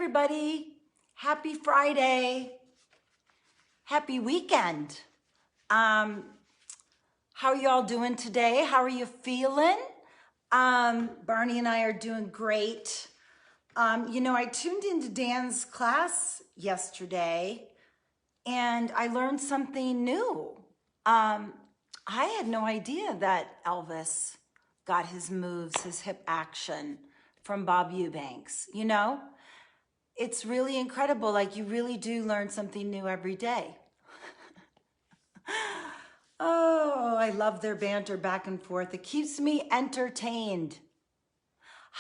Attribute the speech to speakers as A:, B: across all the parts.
A: everybody. Happy Friday. Happy weekend. How are y'all doing today? How are you feeling? Barney and I are doing great. I tuned into Dan's class yesterday and I learned something new. I had no idea that Elvis got his moves, his hip action from Bob Eubanks, It's really incredible. Like, you really do learn something new every day. Oh, I love their banter back and forth. It keeps me entertained.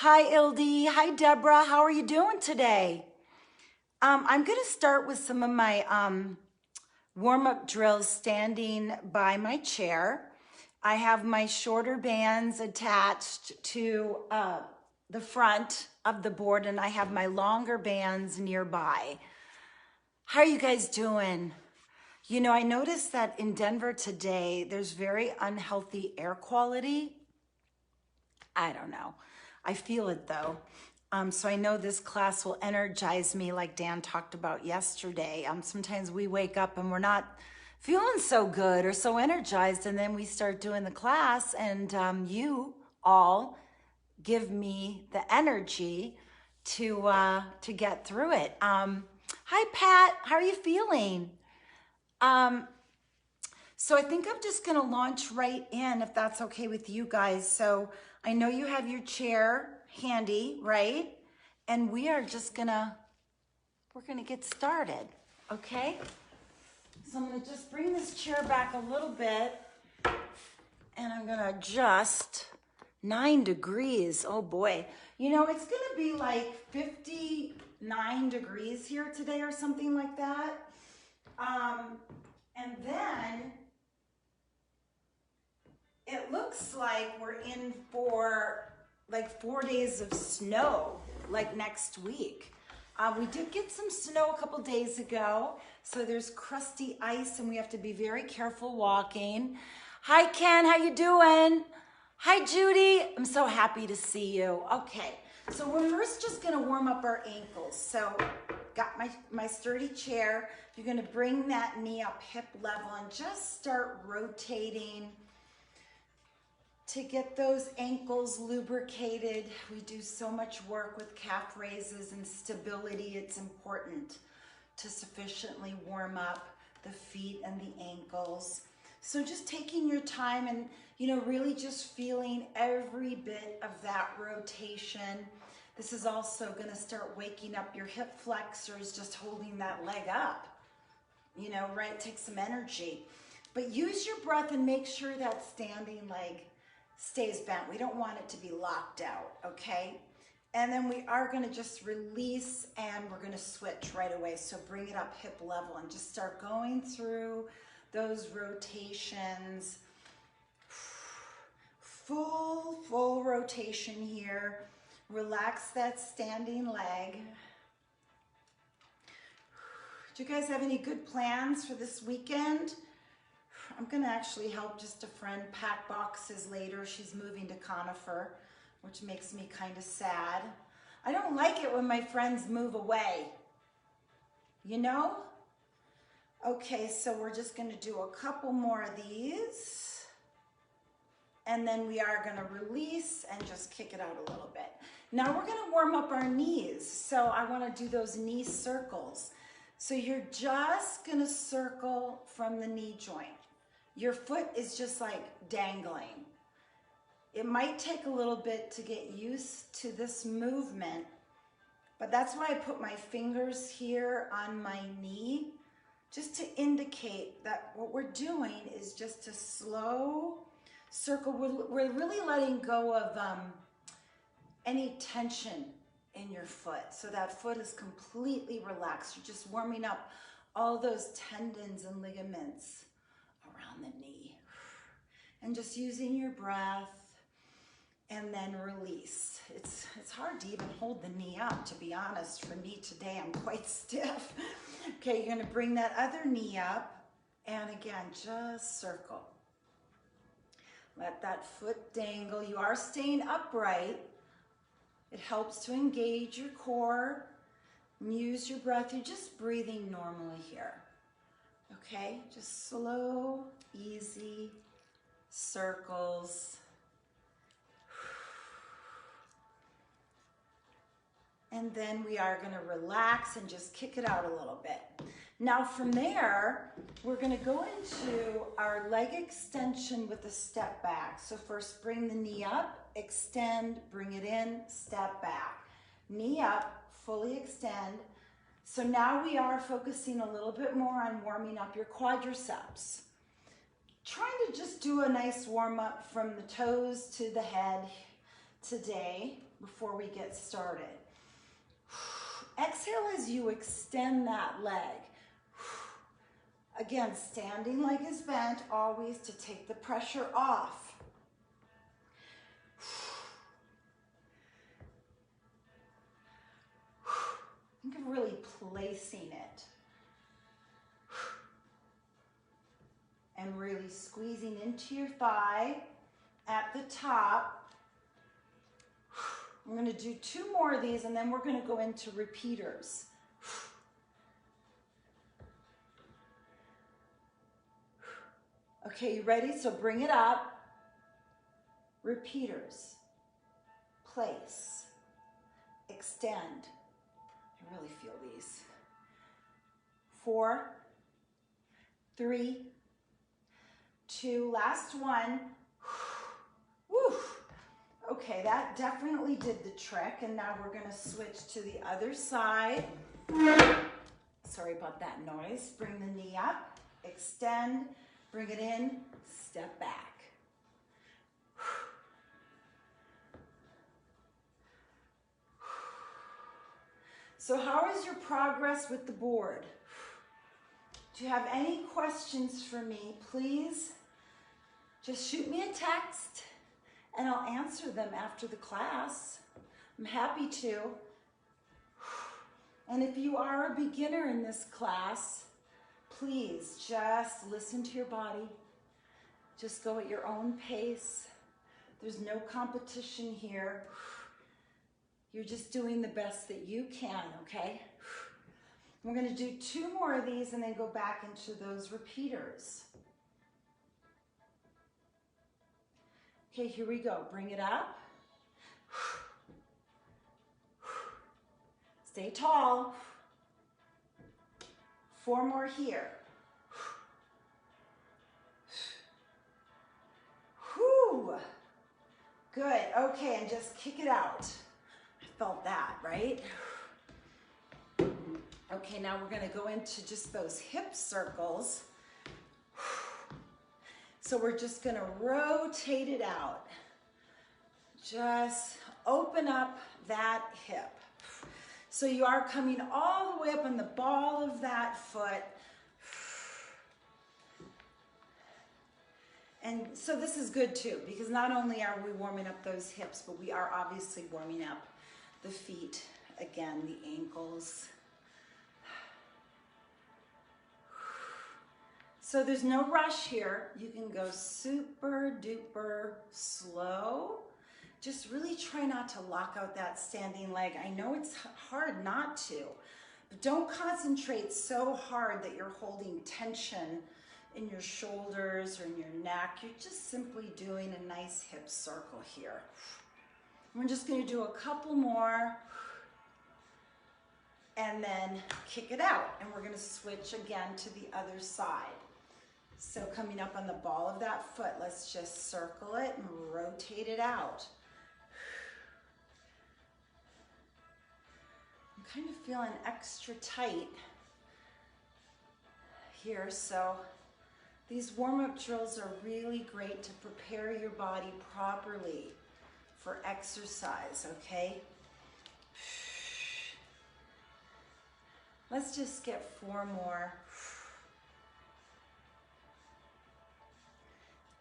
A: Hi, Ildi. Hi, Deborah. How are you doing today? I'm going to start with some of my warm-up drills standing by my chair. I have my shorter bands attached to the front of the board, and I have my longer bands nearby. How are you guys doing? I noticed that in Denver today, there's very unhealthy air quality. I don't know. I feel it though. So I know this class will energize me like Dan talked about yesterday. Sometimes we wake up and we're not feeling so good or so energized, and then we start doing the class, and you all give me the energy to get through it. Hi, Pat. How are you feeling? So I think I'm just going to launch right in, if that's okay with you guys. So I know you have your chair handy, right? And we are just we're going to get started, okay? So I'm going to just bring this chair back a little bit, and I'm going to adjust 9 degrees. Oh boy. It's going to be like 59 degrees here today or something like that. And then it looks like we're in for like 4 days of snow, like next week. We did get some snow a couple days ago, so there's crusty ice and we have to be very careful walking. Hi, Ken, how you doing? Hi, Judy. I'm so happy to see you. Okay, so we're first just gonna warm up our ankles. So got my sturdy chair. You're gonna bring that knee up hip level and just start rotating to get those ankles lubricated. We do so much work with calf raises and stability. It's important to sufficiently warm up the feet and the ankles. So just taking your time and, really just feeling every bit of that rotation. This is also going to start waking up your hip flexors, just holding that leg up, right? Take some energy. But use your breath and make sure that standing leg stays bent. We don't want it to be locked out, okay? And then we are going to just release, and we're going to switch right away. So bring it up hip level and just start going through those rotations. Full rotation here. Relax that standing leg. Do you guys have any good plans for this weekend? I'm going to actually help just a friend pack boxes later. She's moving to Conifer, which makes me kind of sad. I don't like it when my friends move away, Okay, so we're just going to do a couple more of these. And then we are going to release and just kick it out a little bit. Now we're going to warm up our knees. So I want to do those knee circles. So you're just going to circle from the knee joint. Your foot is just like dangling. It might take a little bit to get used to this movement, but that's why I put my fingers here on my knee, just to indicate that what we're doing is just a slow circle. We're really letting go of any tension in your foot. So that foot is completely relaxed. You're just warming up all those tendons and ligaments around the knee, and just using your breath, and then release. It's hard to even hold the knee up, to be honest. For me today, I'm quite stiff. Okay, you're gonna bring that other knee up, and again, just circle. Let that foot dangle. You are staying upright. It helps to engage your core And use your breath. You're just breathing normally here. Okay? Just slow, easy circles. And then we are going to relax and just kick it out a little bit. Now from there, we're going to go into our leg extension with a step back. So first bring the knee up, extend, bring it in, step back. Knee up, fully extend. So now we are focusing a little bit more on warming up your quadriceps. Trying to just do a nice warm up from the toes to the head today before we get started. Exhale as you extend that leg. Again, standing leg is bent, always to take the pressure off. Think of really placing it. And really squeezing into your thigh at the top. I'm going to do 2 more of these and then we're going to go into repeaters. Okay, you ready? So bring it up. Repeaters. Place. Extend. I really feel these. 4, 3, 2, last one. Woo. Okay, that definitely did the trick. And now we're going to switch to the other side. Sorry about that noise. Bring the knee up, extend, bring it in, step back. So how is your progress with the board? Do you have any questions for me? Please just shoot me a text and I'll answer them after the class. I'm happy to. And if you are a beginner in this class, please just listen to your body. Just go at your own pace. There's no competition here. You're just doing the best that you can, okay? We're going to do 2 more of these and then go back into those repeaters. Okay, here we go. Bring it up. Stay tall. 4 more here. Whew. Good. Okay, and just kick it out. I felt that, right? Okay, now we're going to go into just those hip circles. So we're just going to rotate it out. Just open up that hip. So you are coming all the way up on the ball of that foot. And so this is good too, because not only are we warming up those hips, but we are obviously warming up the feet, again, the ankles. So there's no rush here. You can go super duper slow. Just really try not to lock out that standing leg. I know it's hard not to, but don't concentrate so hard that you're holding tension in your shoulders or in your neck. You're just simply doing a nice hip circle here. We're just going to do a couple more and then kick it out. And we're going to switch again to the other side. So coming up on the ball of that foot, let's just circle it and rotate it out. I'm kind of feeling extra tight here, so these warm-up drills are really great to prepare your body properly for exercise, okay? Let's just get 4 more.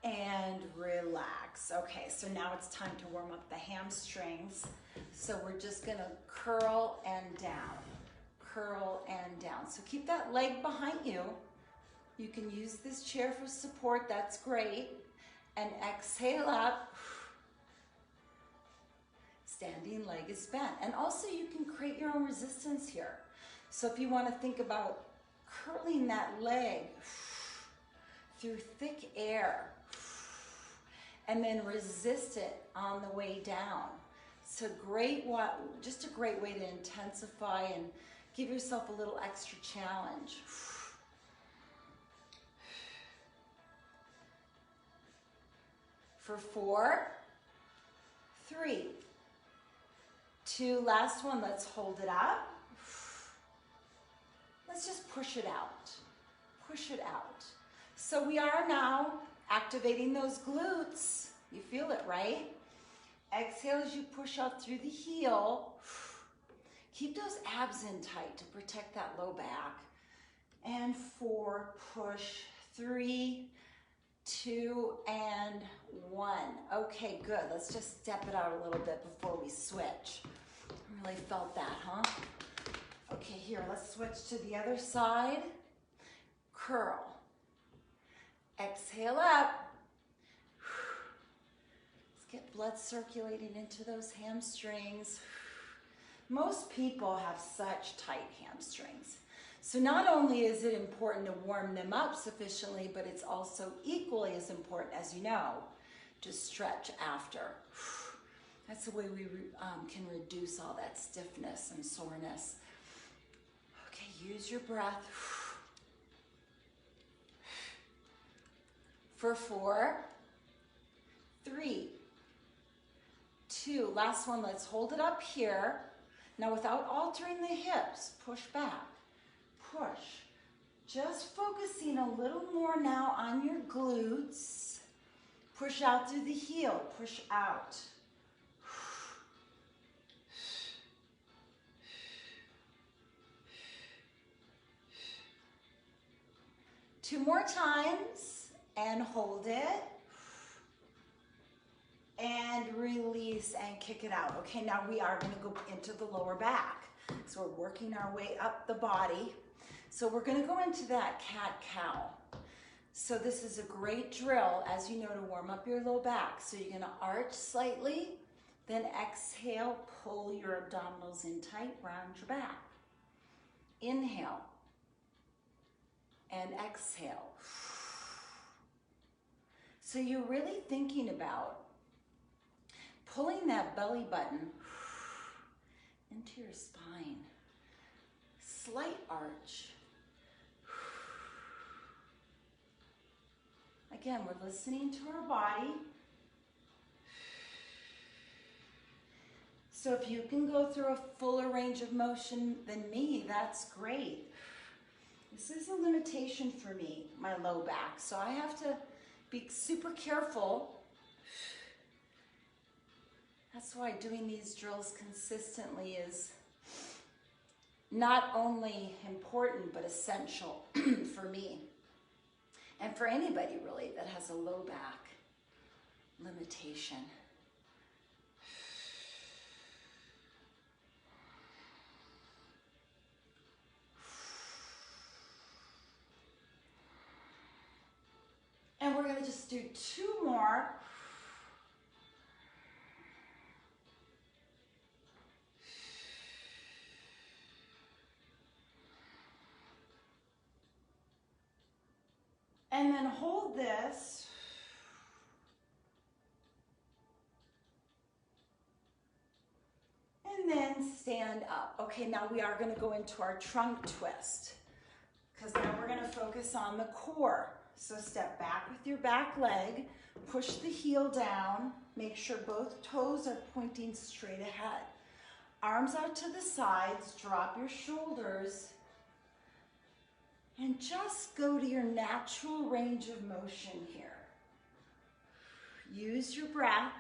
A: And relax. Okay, so now it's time to warm up the hamstrings. So we're just gonna curl and down, curl and down. So keep that leg behind you. You can use this chair for support, that's great. And exhale up. standing leg is bent. And also you can create your own resistance here. So if you want to think about curling that leg through thick air and then resist it on the way down. It's a great, just a great way to intensify and give yourself a little extra challenge. For 4, 3, 2, last one, let's hold it up. Let's just push it out. Push it out. So we are now activating those glutes. You feel it, right? Exhale as you push out through the heel. Keep those abs in tight to protect that low back. And 4, push, 3, 2, and 1. Okay, good. Let's just step it out a little bit before we switch. Really felt that, huh? Okay, here, let's switch to the other side. Curl. Exhale up. Let's get blood circulating into those hamstrings. Most people have such tight hamstrings. So not only is it important to warm them up sufficiently, but it's also equally as important, as you know, to stretch after. That's the way we can reduce all that stiffness and soreness. Okay, use your breath. For 4, 3, 2, last one, let's hold it up here. Now without altering the hips, push back, push. Just focusing a little more now on your glutes. Push out through the heel, push out. 2 more times and hold it. And release and kick it out. Okay, now we are gonna go into the lower back. So we're working our way up the body. So we're gonna go into that cat-cow. So this is a great drill, as you know, to warm up your low back. So you're gonna arch slightly, then exhale, pull your abdominals in tight, round your back. Inhale and exhale. So you're really thinking about pulling that belly button into your spine. Slight arch. Again, we're listening to our body. So if you can go through a fuller range of motion than me, that's great. This is a limitation for me, my low back. So I have to be super careful. That's why doing these drills consistently is not only important, but essential for me. And for anybody really that has a low back limitation. And we're gonna just do 2 more. And then hold this. And then stand up. Okay, now we are gonna go into our trunk twist, because now we're gonna focus on the core. So step back with your back leg, push the heel down, make sure both toes are pointing straight ahead. Arms out to the sides, drop your shoulders, and just go to your natural range of motion here. Use your breath.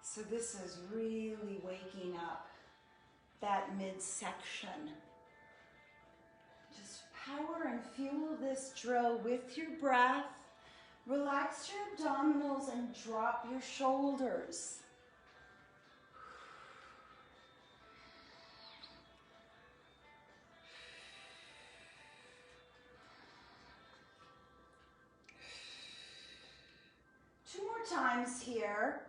A: So this is really waking up that midsection. Just power and fuel this drill with your breath. Relax your abdominals and drop your shoulders. times here.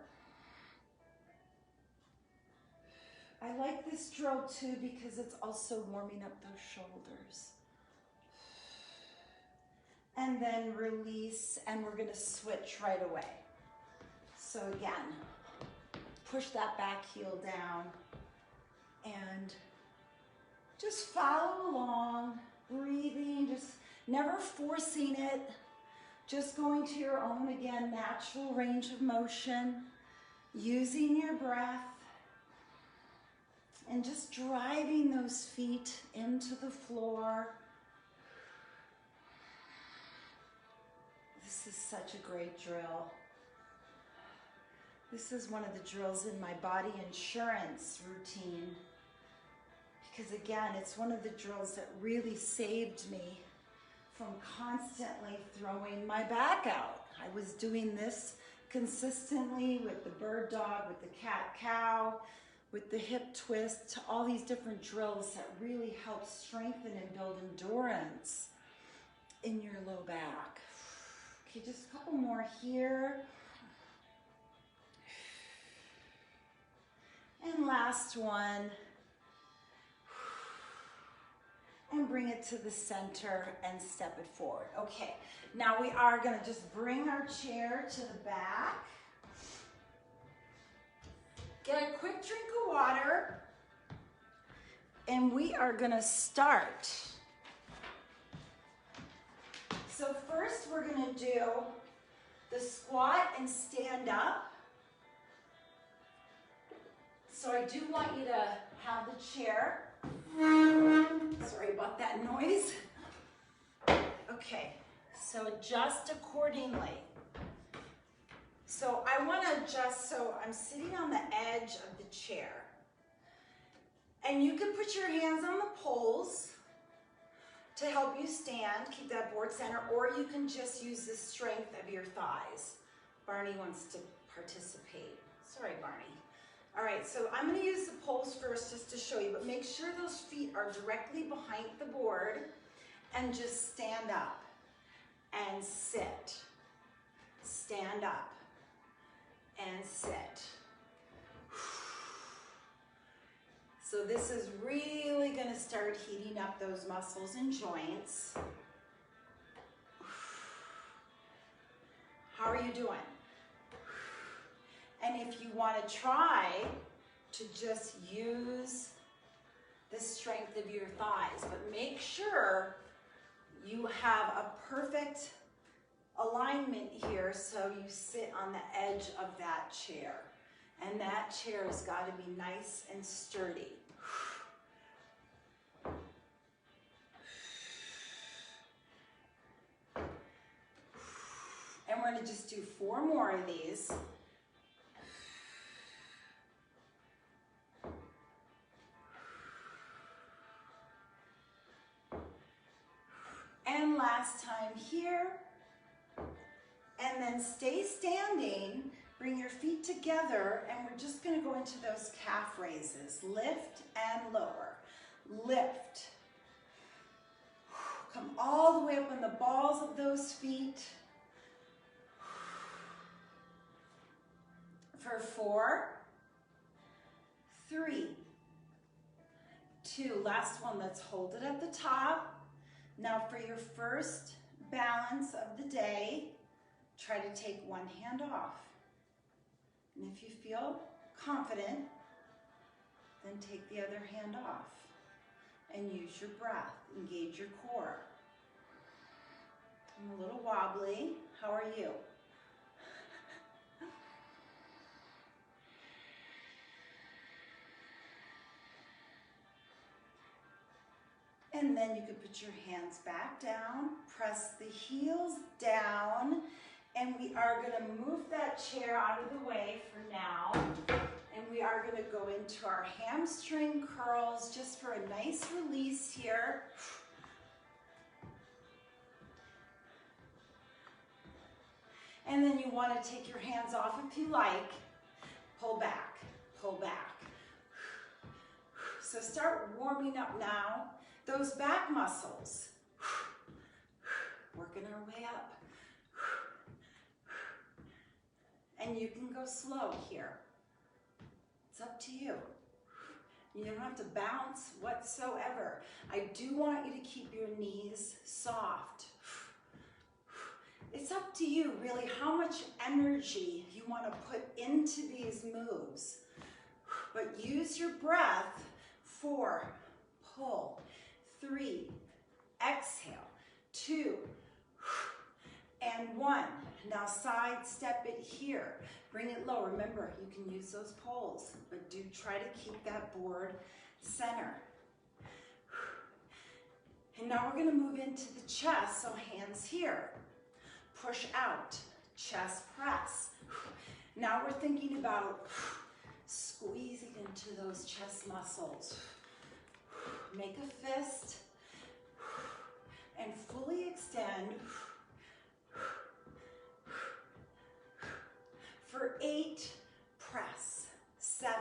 A: I like this drill too because it's also warming up those shoulders. And then release, and we're gonna switch right away. So again, push that back heel down and just follow along, breathing, just never forcing it, just going to your own, again, natural range of motion, using your breath, and just driving those feet into the floor. This is such a great drill. This is one of the drills in my body insurance routine because again, it's one of the drills that really saved me from constantly throwing my back out. I was doing this consistently with the bird dog, with the cat-cow, with the hip twist, all these different drills that really help strengthen and build endurance in your low back. Okay, just a couple more here. And last one. And bring it to the center and step it forward. Okay, now we are gonna just bring our chair to the back. Get a quick drink of water. And we are gonna start. So first we're gonna do the squat and stand up. So I do want you to have the chair. Sorry about that noise. Okay, so adjust accordingly. So I want to adjust, so I'm sitting on the edge of the chair. And you can put your hands on the poles to help you stand, keep that board center, or you can just use the strength of your thighs. Barney wants to participate. Sorry, Barney. All right, so I'm gonna use the poles first just to show you, but make sure those feet are directly behind the board and just stand up and sit. Stand up and sit. So this is really gonna start heating up those muscles and joints. How are you doing? And if you want to try to just use the strength of your thighs, but make sure you have a perfect alignment here so you sit on the edge of that chair. And that chair has got to be nice and sturdy. And we're going to just do 4 more of these. And last time here, and then stay standing, bring your feet together, and we're just gonna go into those calf raises. Lift and lower, lift. Come all the way up on the balls of those feet. For 4, 3, 2, last one, let's hold it at the top. Now for your first balance of the day, try to take one hand off. And if you feel confident, then take the other hand off and use your breath, engage your core. I'm a little wobbly. How are you? And then you can put your hands back down, press the heels down, and we are gonna move that chair out of the way for now. And we are gonna go into our hamstring curls just for a nice release here. And then you wanna take your hands off if you like. Pull back, pull back. So start warming up now. Those back muscles, working our way up. And you can go slow here. It's up to you. You don't have to bounce whatsoever. I do want you to keep your knees soft. It's up to you, really, how much energy you want to put into these moves. But use your breath. 4, pull. 3, exhale. 2, and 1. Now side step it here. Bring it low. Remember, you can use those poles, but do try to keep that board center. And now we're going to move into the chest, so hands here. Push out, chest press. Now we're thinking about squeezing into those chest muscles. Make a fist and fully extend. For 8, press. 7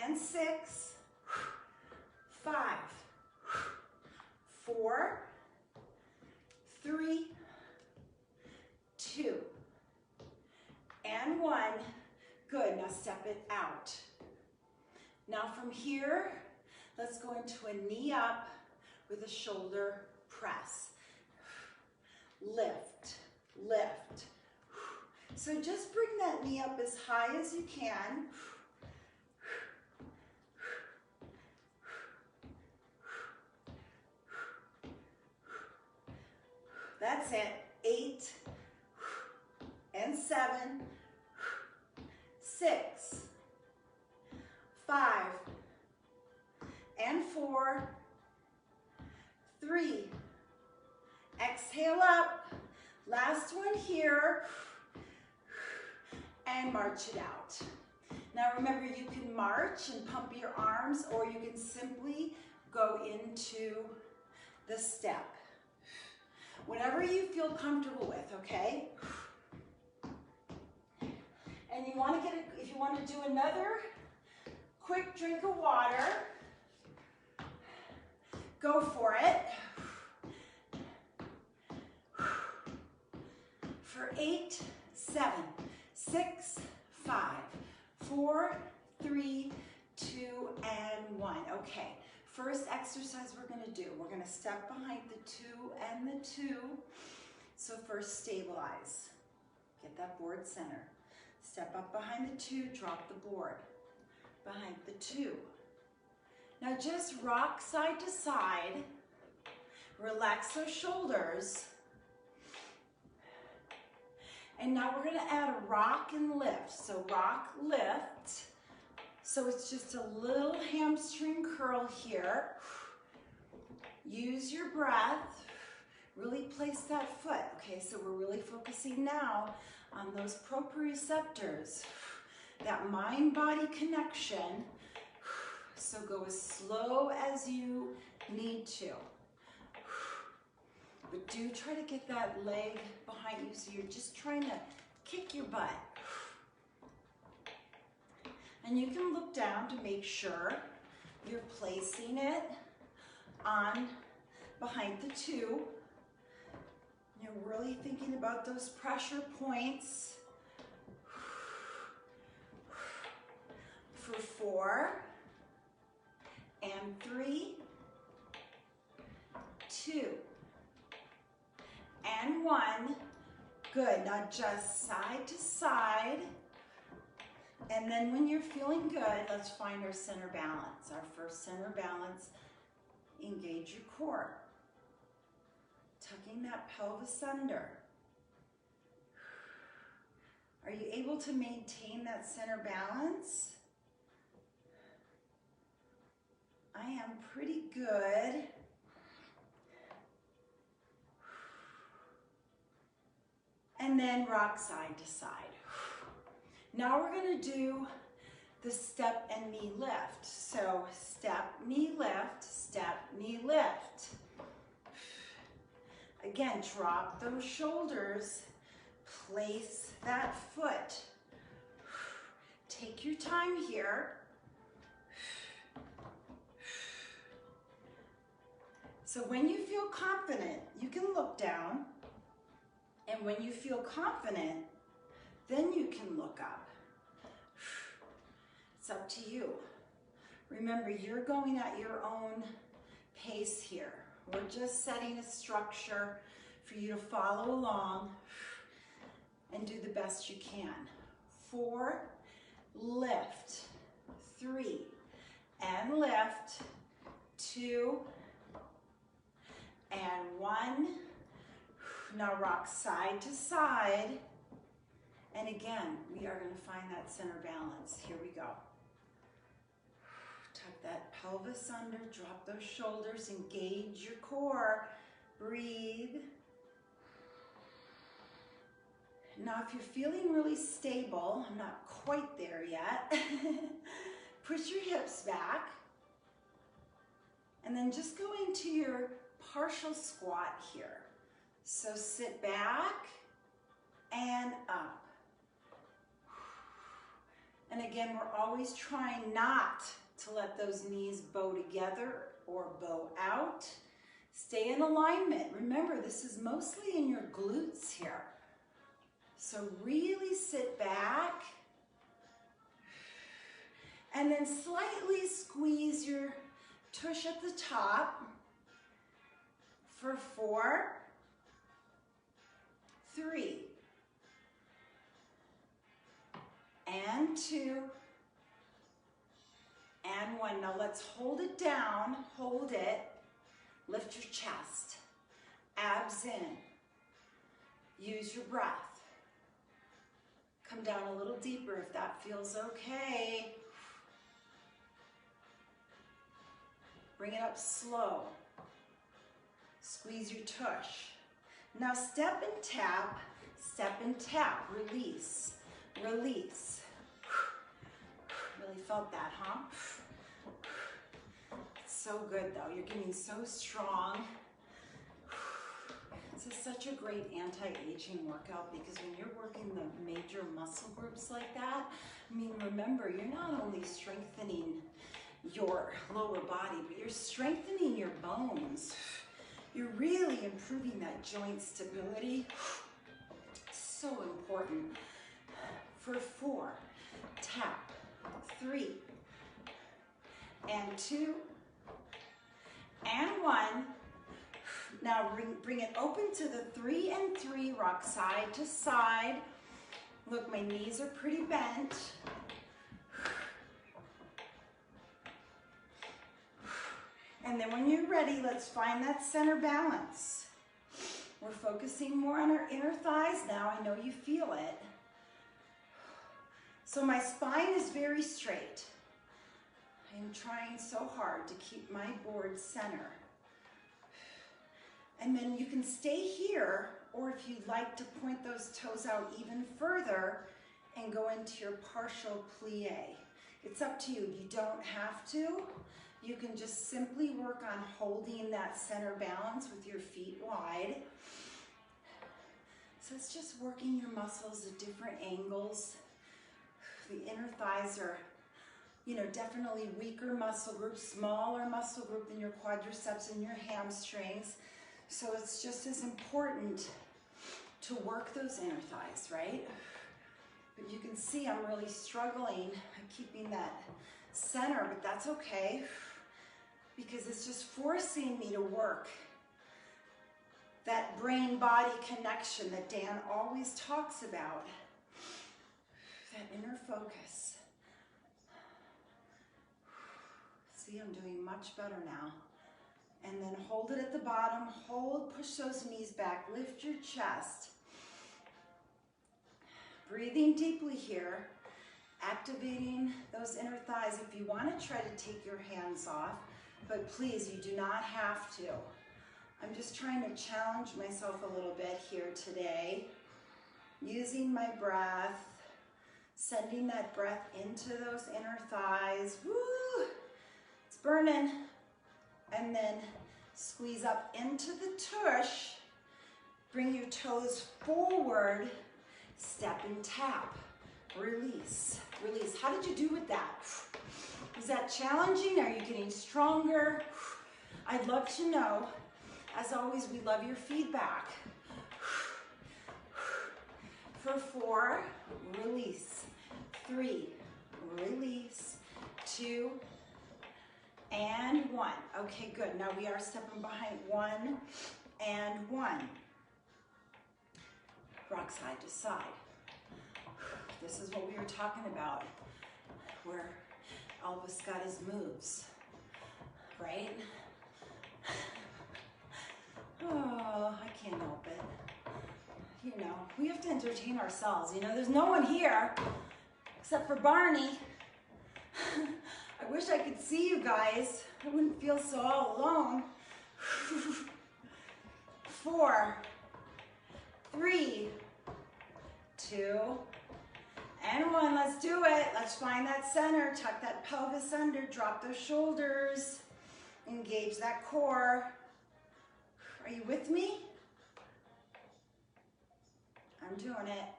A: and 6, 5, 4, 3, 2, and 1. Good, now step it out. Now from here, let's go into a knee up with a shoulder press. Lift, lift. So just bring that knee up as high as you can. That's it. 8 and 7, 6, 5 and 4, 3. Exhale up. Last one here. And march it out. Now remember, you can march and pump your arms, or you can simply go into the step. Whatever you feel comfortable with, okay? And you want to if you want to do another quick drink of water, go for it. For 8, 7, 6, 5, 4, 3, 2, and 1. Okay, first exercise we're going to do. We're going to step behind the 2 and the 2. So first, stabilize. Get that board center. Step up behind the 2, drop the board. Behind the 2. Now just rock side to side. Relax those shoulders. And now we're going to add a rock and lift. So rock, lift. So it's just a little hamstring curl here. Use your breath. Really place that foot. Okay, so we're really focusing now on those proprioceptors, that mind-body connection. So go as slow as you need to. But do try to get that leg behind you, so you're just trying to kick your butt. And you can look down to make sure you're placing it on behind the 2. You're really thinking about those pressure points. For 4 and 3, 2. And 1. Good. Now just side to side. And then when you're feeling good, let's find our center balance. Our first center balance. Engage your core. Tucking that pelvis under. Are you able to maintain that center balance? I am pretty good. And then rock side to side. Now we're going to do the step and knee lift. So step, knee lift, step, knee lift. Again, drop those shoulders. Place that foot. Take your time here. So when you feel confident, you can look down. And when you feel confident, then you can look up. It's up to you. Remember, you're going at your own pace here. We're just setting a structure for you to follow along and do the best you can. 4, lift, 3, and lift, 2, and 1. Now rock side to side. And again, we are going to find that center balance. Here we go. Tuck that pelvis under, drop those shoulders, engage your core. Breathe. Now, if you're feeling really stable, I'm not quite there yet, push your hips back. And then just go into your partial squat here. So sit back and up. And again, we're always trying not to let those knees bow together or bow out. Stay in alignment. Remember, this is mostly in your glutes here. So really sit back and then slightly squeeze your tush at the top for 4, 3, and 2, and 1. Now let's hold it down, hold it, lift your chest, abs in, use your breath. Come down a little deeper if that feels okay. Bring it up slow. Squeeze your tush. Now step and tap, release, release. Really felt that, huh? It's so good though, you're getting so strong. This is such a great anti-aging workout because when you're working the major muscle groups like that, I mean, remember, you're not only strengthening your lower body, but you're strengthening your bones. You're really improving that joint stability. So important. For 4, tap, 3, and 2, and 1. Now bring it open to the 3 and 3, rock side to side. Look, my knees are pretty bent. And then when you're ready, let's find that center balance. We're focusing more on our inner thighs now. I know you feel it. So my spine is very straight. I am trying so hard to keep my board center. And then you can stay here, or if you'd like to point those toes out even further and go into your partial plie. It's up to you. You don't have to. You can just simply work on holding that center balance with your feet wide. So it's just working your muscles at different angles. The inner thighs are, definitely weaker muscle group, smaller muscle group than your quadriceps and your hamstrings. So it's just as important to work those inner thighs, right? But you can see I'm really struggling at keeping that center, but that's okay because it's just forcing me to work that brain-body connection that Dan always talks about, that inner focus. See, I'm doing much better now. And then hold it at the bottom, hold, push those knees back, lift your chest. Breathing deeply here, activating those inner thighs. If you want to try to take your hands off, but please, you do not have to. I'm just trying to challenge myself a little bit here today, using my breath, sending that breath into those inner thighs. Woo! It's burning. And then squeeze up into the tush. Bring your toes forward. Step and tap. Release. Release. How did you do with that? Was that challenging? Are you getting stronger? I'd love to know. As always, we love your feedback. For 4, release. 3, release. 2, and 1. Okay, good. Now we are stepping behind 1 and 1. Rock side to side. This is what we were talking about, where Elvis got his moves, right? Oh, I can't help it. You know, we have to entertain ourselves. You know, there's no one here except for Barney. I wish I could see you guys. I wouldn't feel so all alone. 4, 3, 2, and 1. Let's do it. Let's find that center. Tuck that pelvis under. Drop those shoulders. Engage that core. Are you with me? I'm doing it.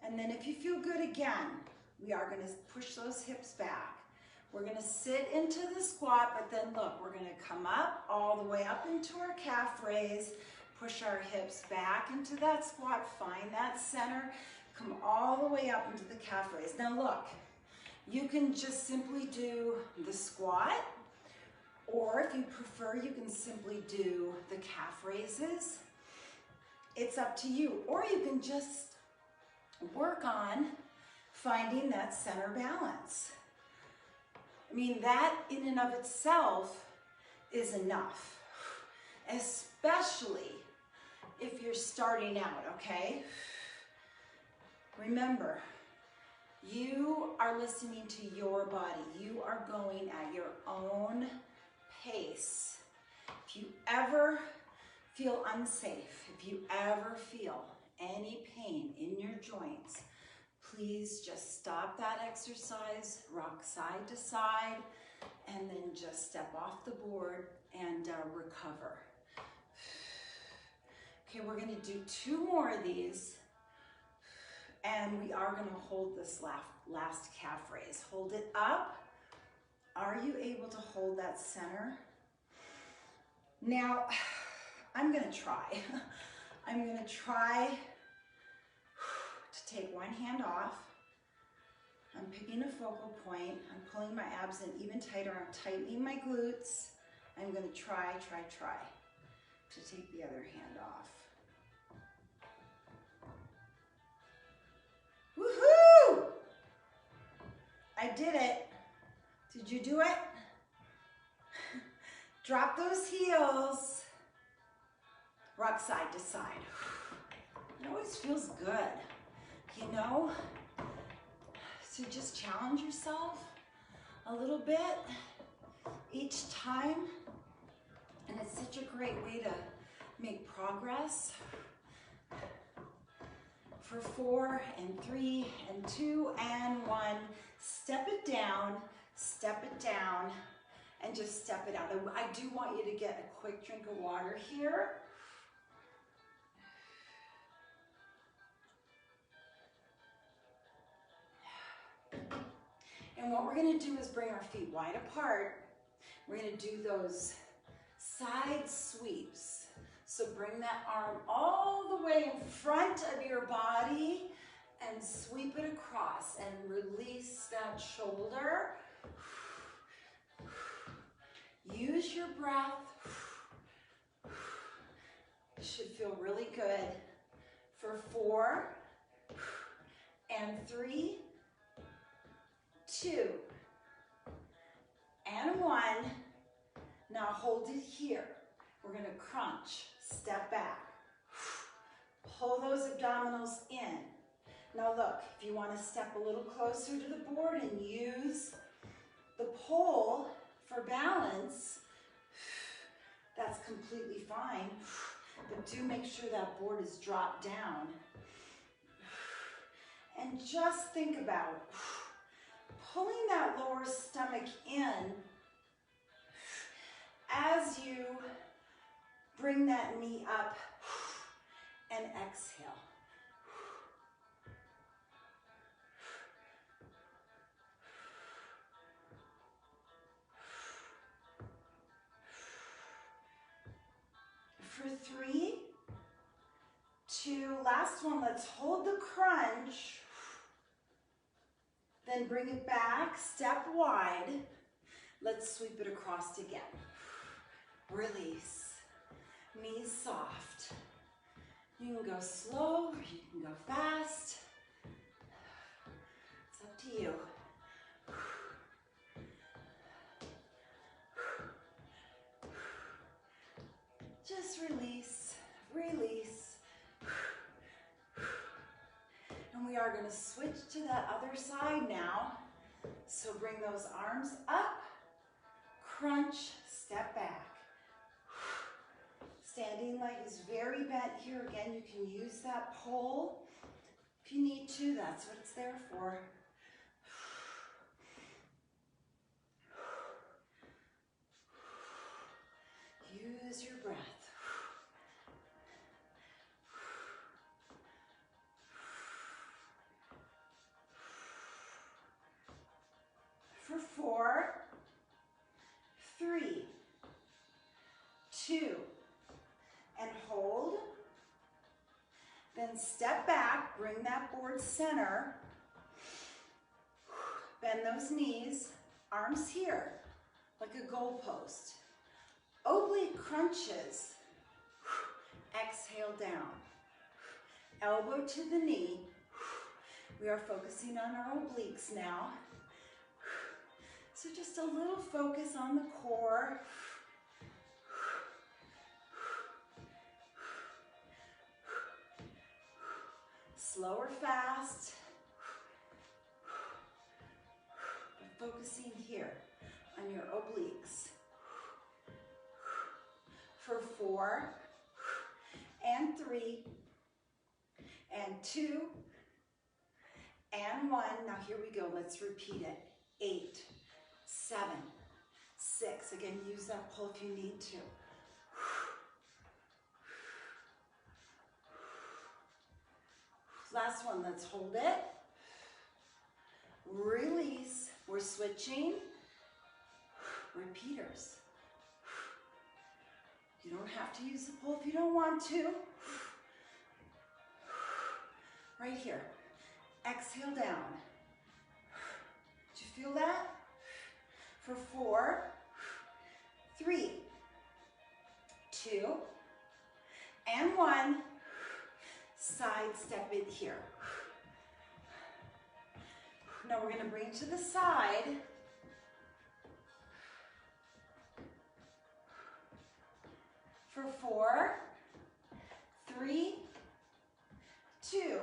A: And then if you feel good again, we are going to push those hips back. We're going to sit into the squat, but then look, we're going to come up all the way up into our calf raise, push our hips back into that squat, find that center, come all the way up into the calf raise. Now look, you can just simply do the squat, or if you prefer, you can simply do the calf raises. It's up to you. Or you can just work on finding that center balance. I mean, that in and of itself is enough, especially if you're starting out, okay? Remember, you are listening to your body. You are going at your own pace. If you ever feel unsafe, if you ever feel any pain in your joints, please just stop that exercise, rock side to side, and then just step off the board and recover. Okay, we're gonna do 2 more of these, and we are gonna hold this last calf raise. Hold it up. Are you able to hold that center? Now, I'm gonna try. I'm gonna try to take one hand off. I'm picking a focal point. I'm pulling my abs in even tighter. I'm tightening my glutes. I'm gonna try to take the other hand off. Woohoo! I did it. Did you do it? Drop those heels. Rock side to side. It always feels good, you know? So just challenge yourself a little bit each time. And it's such a great way to make progress. For 4 and 3 and 2 and 1, step it down, and just step it out. I do want you to get a quick drink of water here. And what we're gonna do is bring our feet wide apart. We're gonna do those side sweeps. So bring that arm all the way in front of your body and sweep it across and release that shoulder. Use your breath. It should feel really good. For 4 and 3, 2 and 1. Now hold it here. We're gonna crunch, step back. Pull those abdominals in. Now look, if you wanna step a little closer to the board and use the pole for balance, that's completely fine. But do make sure that board is dropped down. And just think about pulling that lower stomach in as you bring that knee up and exhale. For 3 last one, let's hold the crunch. Then bring it back, step wide. Let's sweep it across again. Release. Knees soft. You can go slow or you can go fast. It's up to you. Just release, release. And we are going to switch to that other side now. So bring those arms up, crunch, step back. Standing leg is very bent here. Again, you can use that pole if you need to. That's what it's there for. Use your breath. For 4, 3, 2, and hold. Then step back, bring that board center. Bend those knees, arms here, like a goalpost. Oblique crunches. Exhale down. Elbow to the knee. We are focusing on our obliques now. So just a little focus on the core. Slow or fast. But focusing here on your obliques. For 4, and 3, and 2, and 1. Now here we go. Let's repeat it. 8, 7, 6. Again, use that pull if you need to. Last one. Let's hold it. Release. We're switching. Repeaters. You don't have to use the pull if you don't want to. Right here. Exhale down. Did you feel that? For 4, 3, 2, and 1. Side step it here. Now we're going to bring it to the side. For 4, 3, 2,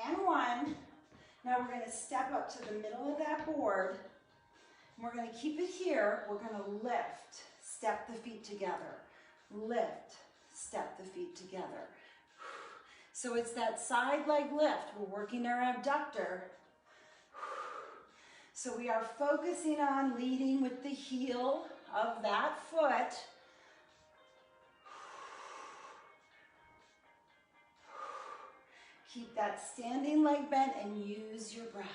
A: and 1. Now we're going to step up to the middle of that board. And we're going to keep it here. We're going to lift, step the feet together. Lift, step the feet together. So it's that side leg lift. We're working our abductor. So we are focusing on leading with the heel of that foot. Keep that standing leg bent and use your breath.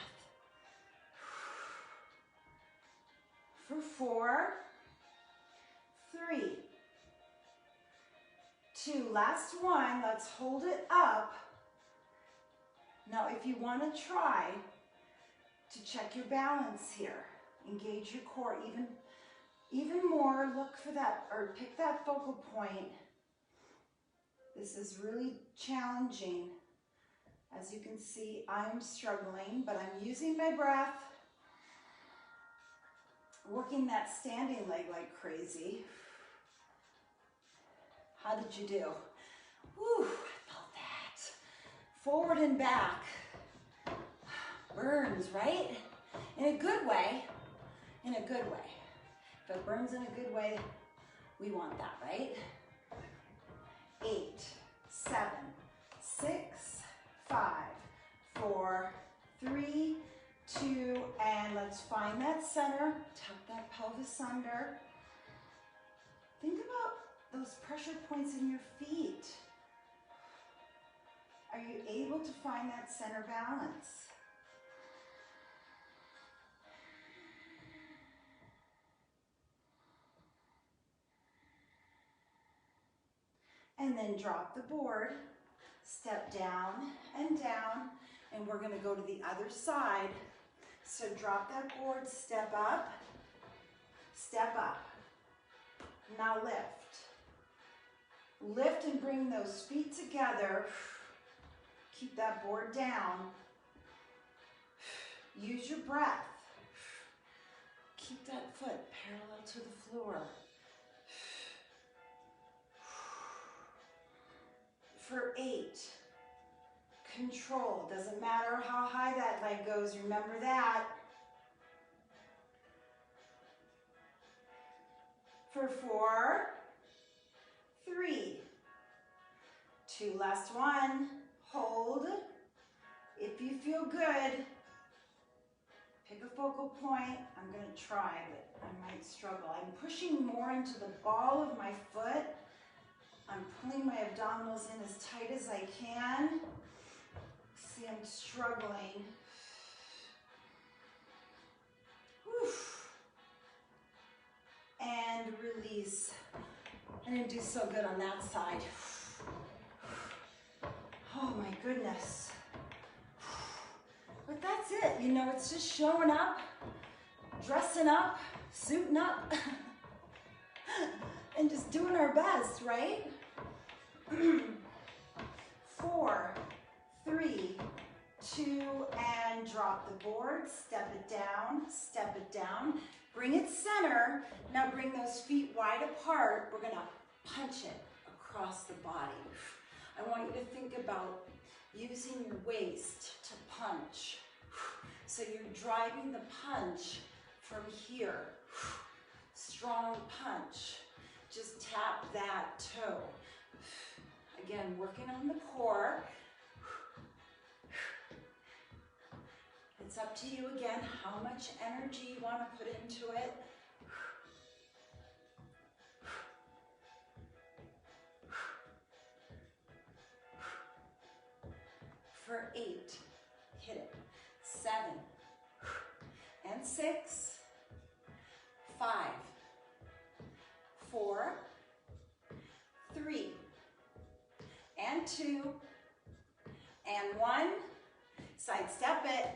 A: For 4, 3, 2, last one. Let's hold it up. Now, if you want to try to check your balance here, engage your core even more, look for that, or pick that focal point. This is really challenging. As you can see, I'm struggling, but I'm using my breath, working that standing leg like crazy. How did you do? Whew, I felt that. Forward and back. Burns, right? In a good way. In a good way. If it burns in a good way, we want that, right? 8, 7, 6, 5, 4, 3, 2, and let's find that center. Tuck that pelvis under. Think about those pressure points in your feet. Are you able to find that center balance? And then drop the board, step down, and we're gonna go to the other side. So drop that board, step up, now lift. Lift and bring those feet together. Keep that board down. Use your breath. Keep that foot parallel to the floor. For 8, control. Doesn't matter how high that leg goes, remember that. For 4, 3, 2, last one, hold. If you feel good, pick a focal point. I'm gonna try, but I might struggle. I'm pushing more into the ball of my foot. I'm pulling my abdominals in as tight as I can. See, I'm struggling. Oof. And release. I didn't do so good on that side. Oh my goodness. But that's it, you know, it's just showing up, dressing up, suiting up, and just doing our best, right? 4, 3, 2, and drop the board, step it down, bring it center. Now bring those feet wide apart. We're gonna punch it across the body. I want you to think about using your waist to punch. So you're driving the punch from here. Strong punch. Just tap that toe. Again, working on the core. It's up to you again how much energy you want to put into it. For 8, hit it. 7, and 6, 5, 4, 3, and 2, and 1. Sidestep it.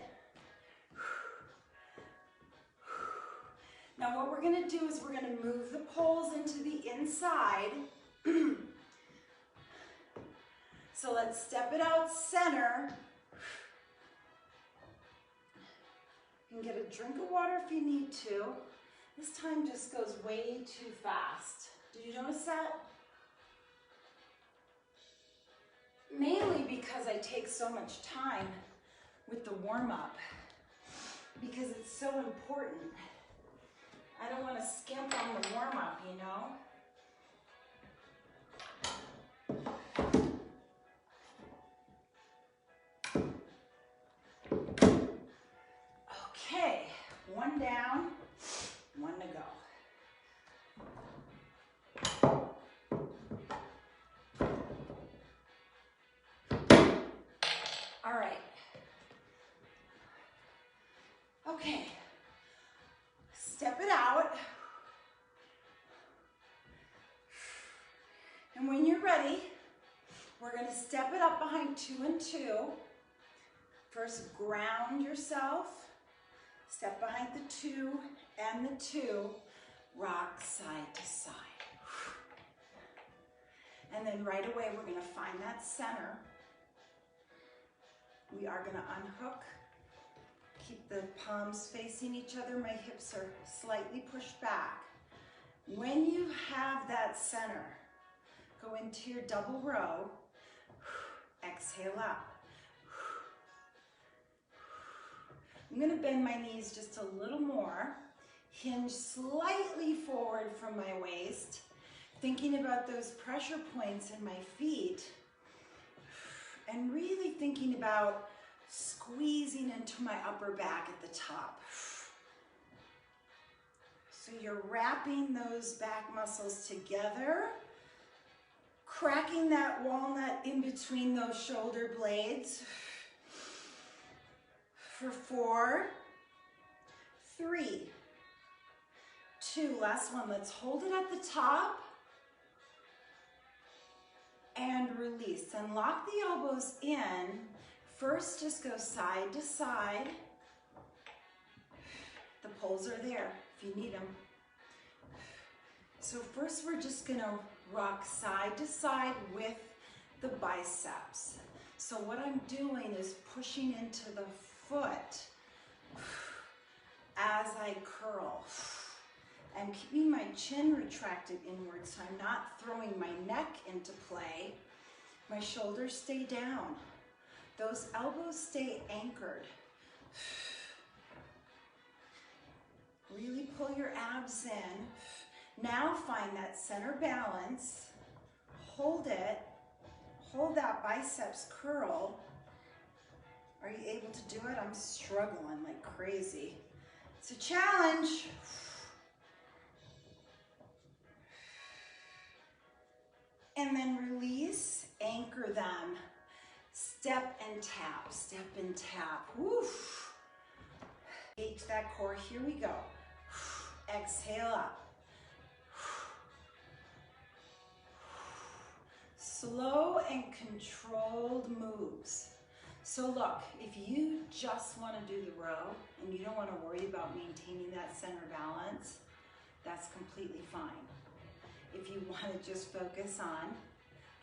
A: Now what we're going to do is we're going to move the poles into the inside. So let's step it out center. You can get a drink of water if you need to. This time just goes way too fast. Did you notice that? Mainly because I take so much time with the warm-up, because it's so important. I don't want to skimp on the warm-up, you know? Okay, 1 down, 1 to go. All right. Okay. Step it out. And when you're ready, we're going to step it up behind 2 and 2. First, ground yourself. Step behind the 2 and the 2. Rock side to side. And then right away, we're going to find that center. We are going to unhook. Keep the palms facing each other. My hips are slightly pushed back. When you have that center, go into your double row. Exhale up. I'm going to bend my knees just a little more. Hinge slightly forward from my waist. Thinking about those pressure points in my feet. And really thinking about squeezing into my upper back at the top. So you're wrapping those back muscles together, cracking that walnut in between those shoulder blades. For 4, 3, 2, last one. Let's hold it at the top. and release. And lock the elbows in. First, just go side to side. The poles are there if you need them. So first we're just gonna rock side to side with the biceps. So what I'm doing is pushing into the foot as I curl. I'm keeping my chin retracted inwards, so I'm not throwing my neck into play. My shoulders stay down. Those elbows stay anchored. Really pull your abs in. Now find that center balance. Hold it. Hold that biceps curl. Are you able to do it? I'm struggling like crazy. It's a challenge. And then release, anchor them. Step and tap, step and tap. Woof. Engage that core, here we go. Exhale up. Slow and controlled moves. So look, if you just want to do the row and you don't want to worry about maintaining that center balance, that's completely fine. If you want to just focus on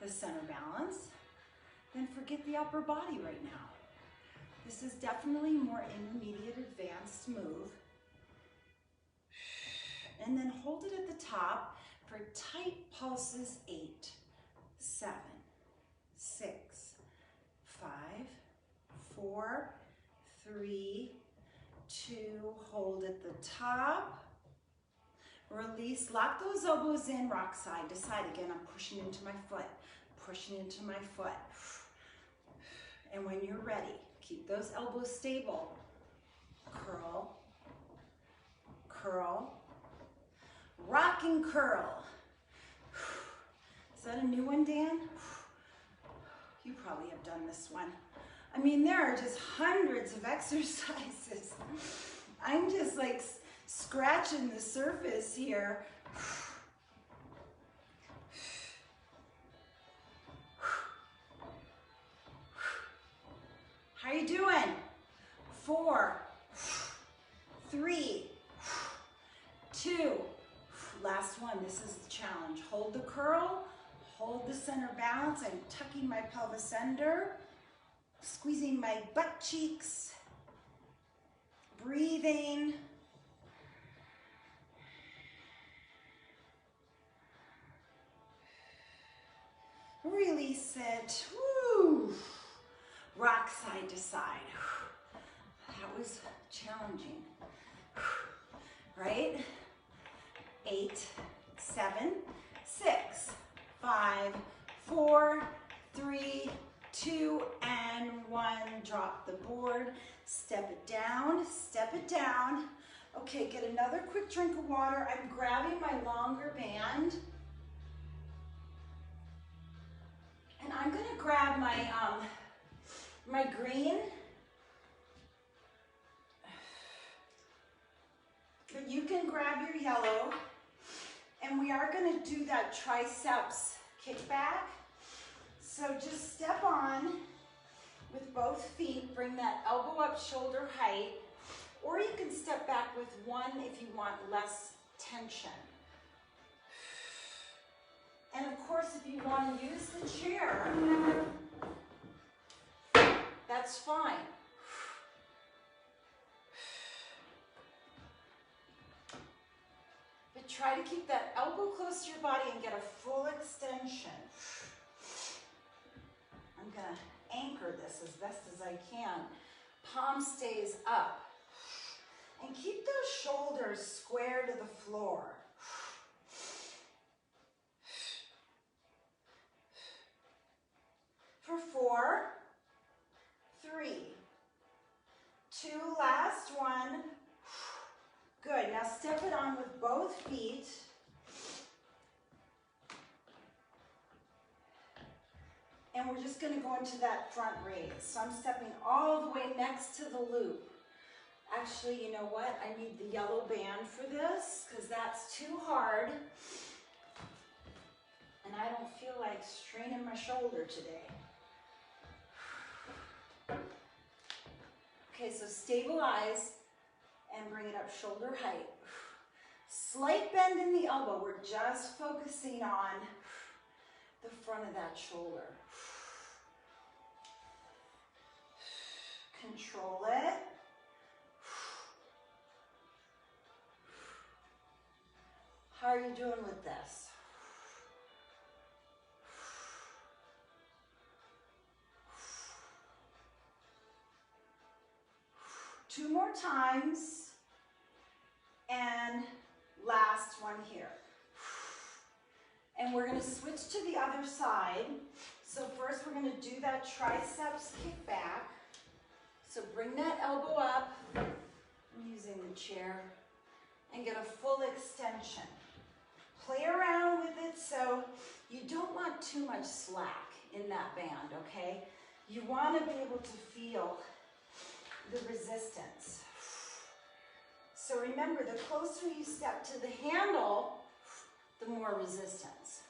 A: the center balance, then forget the upper body right now. This is definitely more intermediate advanced move. And then hold it at the top for tight pulses. 8, 7, 6, 5, 4, 3, 2, hold at the top. Release, lock those elbows in, rock side to side. Again, I'm pushing into my foot, pushing into my foot. And when you're ready, keep those elbows stable. Curl, curl, rock and curl. Is that a new one, Dan? You probably have done this one. I mean, there are just hundreds of exercises. I'm just like scratching the surface here. How you doing? 4, 3, 2. Last one, this is the challenge. Hold the curl, hold the center balance. I'm tucking my pelvis under, squeezing my butt cheeks, breathing. Release it. Woo. Rock side to side. That was challenging, right? 8, 7, 6, 5, 4, 3, 2, and 1. Drop the board. Step it down. Step it down. Okay, get another quick drink of water. I'm grabbing my longer band. And I'm gonna grab my my green. But you can grab your yellow. And we are gonna do that triceps kickback. So just step on with both feet, bring that elbow up shoulder height, or you can step back with one if you want less tension. And of course, if you want to use the chair, that's fine. But try to keep that elbow close to your body and get a full extension. I'm gonna anchor this as best as I can. Palm stays up. And keep those shoulders square to the floor. For 4, 3, 2, last one. Good, now step it on with both feet. And we're just gonna go into that front raise. So I'm stepping all the way next to the loop. Actually, you know what? I need the yellow band for this because that's too hard. And I don't feel like straining my shoulder today. Okay, so stabilize and bring it up shoulder height. Slight bend in the elbow. We're just focusing on the front of that shoulder. Control it. How are you doing with this? Two more times, and last one here. And we're going to switch to the other side. So first we're going to do that triceps kickback. So bring that elbow up, I'm using the chair, and get a full extension. Play around with it so you don't want too much slack in that band, okay? You want to be able to feel the resistance. So remember, the closer you step to the handle, the more resistance.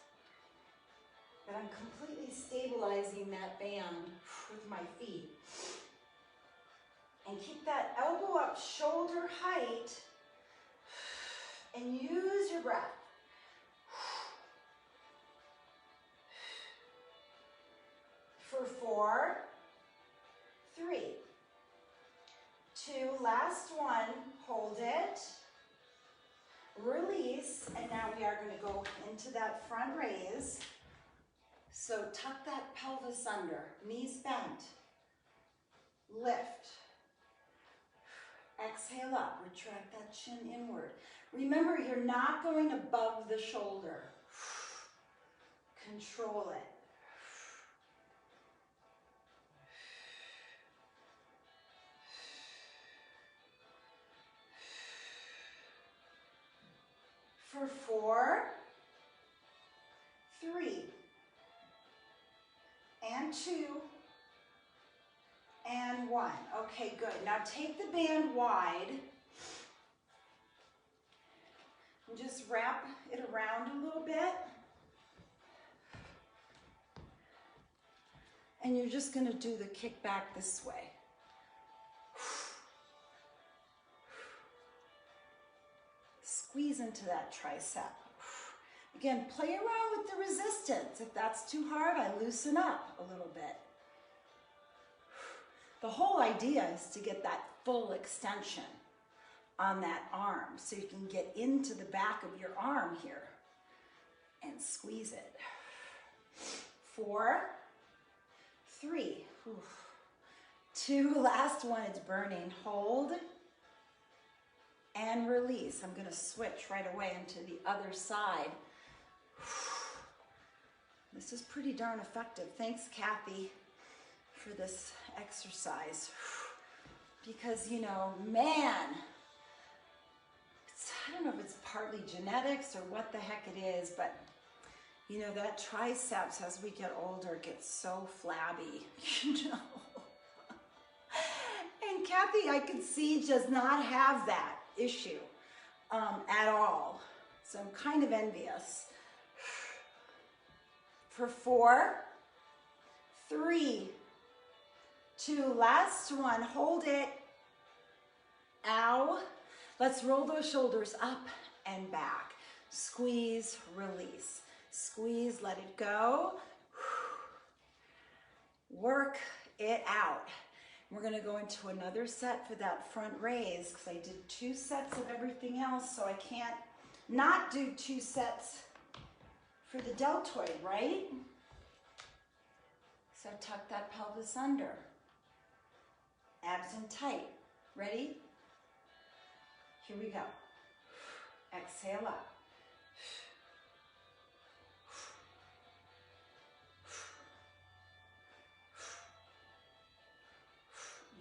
A: But I'm completely stabilizing that band with my feet. And keep that elbow up shoulder height and use your breath. For 4, 3, 2, last one, hold it, release, and now we are going to go into that front raise. So tuck that pelvis under, knees bent, lift, exhale up, retract that chin inward. Remember, you're not going above the shoulder. Control it. For 4, 3, and 2, and 1. Okay, good. Now take the band wide and just wrap it around a little bit. And you're just going to do the kickback this way. Squeeze into that tricep. Again, play around with the resistance. If that's too hard, I loosen up a little bit. The whole idea is to get that full extension on that arm so you can get into the back of your arm here and squeeze it. 4, 3, 2, last one, it's burning. Hold and release. I'm going to switch right away into the other side. This is pretty darn effective. Thanks, Kathy, for this exercise. Because, you know, man, I don't know if it's partly genetics or what the heck it is, but, you know, that triceps as we get older gets so flabby, you know. And Kathy, I could see, does not have that issue at all. So I'm kind of envious. For 4, 3, 2, last one, hold it. Ow. Let's roll those shoulders up and back. Squeeze, release. Squeeze, let it go. Work it out. We're going to go into another set for that front raise because I did 2 sets of everything else, so I can't not do 2 sets for the deltoid, right? So tuck that pelvis under. Abs in tight. Ready? Here we go. Exhale up.